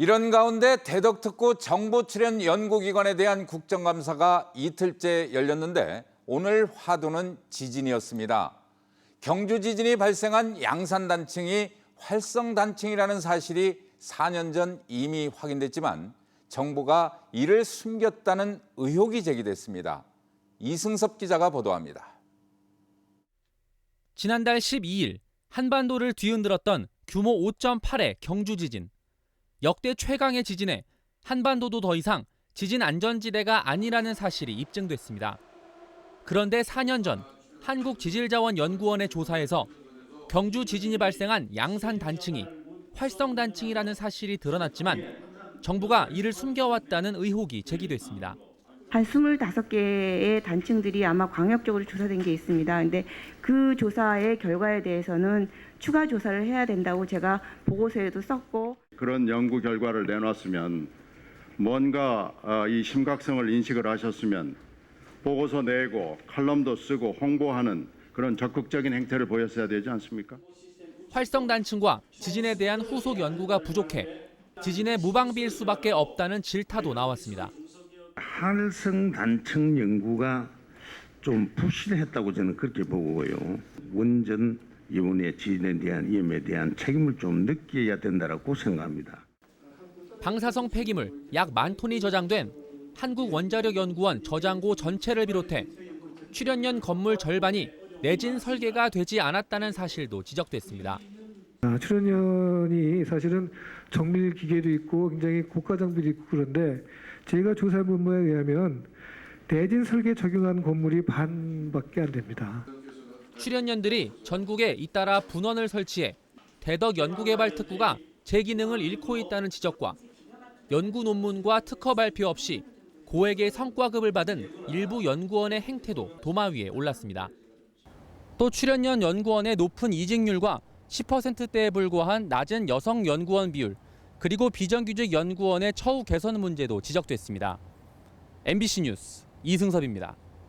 이런 가운데 대덕특구 정보출연 연구기관에 대한 국정감사가 이틀째 열렸는데 오늘 화두는 지진이었습니다. 경주 지진이 발생한 양산단층이 활성단층이라는 사실이 4년 전 이미 확인됐지만 정부가 이를 숨겼다는 의혹이 제기됐습니다. 이승섭 기자가 보도합니다. 지난달 12일 한반도를 뒤흔들었던 규모 5.8의 경주 지진. 역대 최강의 지진에 한반도도 더 이상 지진 안전지대가 아니라는 사실이 입증됐습니다. 그런데 4년 전 한국지질자원연구원의 조사에서 경주 지진이 발생한 양산 단층이 활성 단층이라는 사실이 드러났지만 정부가 이를 숨겨왔다는 의혹이 제기됐습니다. 한 25개의 단층들이 아마 광역적으로 조사된 게 있습니다. 근데 그 조사의 결과에 대해서는 추가 조사를 해야 된다고 제가 보고서에도 썼고, 그런 연구 결과를 내놨으면 뭔가 이 심각성을 인식을 하셨으면 보고서 내고 칼럼도 쓰고 홍보하는 그런 적극적인 행태를 보였어야 되지 않습니까? 활성 단층과 지진에 대한 후속 연구가 부족해 지진의 무방비일 수밖에 없다는 질타도 나왔습니다. 활성 단층 연구가 좀 부실했다고 저는 그렇게 보고요. 원전 이번의 지진에 대한 위험에 대한 책임을 좀 느껴야 된다고 생각합니다. 방사성 폐기물 약 10,000톤이 저장된 한국원자력연구원 저장고 전체를 비롯해 출연연 건물 절반이 내진 설계가 되지 않았다는 사실도 지적됐습니다. 출연연이 사실은 정밀 기계도 있고 굉장히 고가 장비도 있고 그런데 저희가 조사 본부에 의하면 내진 설계 적용한 건물이 반밖에 안 됩니다. 출연연들이 전국에 잇따라 분원을 설치해 대덕 연구개발특구가 제 기능을 잃고 있다는 지적과 연구 논문과 특허 발표 없이 고액의 성과급을 받은 일부 연구원의 행태도 도마 위에 올랐습니다. 또 출연연 연구원의 높은 이직률과 10%대에 불과한 낮은 여성 연구원 비율, 그리고 비정규직 연구원의 처우 개선 문제도 지적됐습니다. MBC 뉴스 이승섭입니다.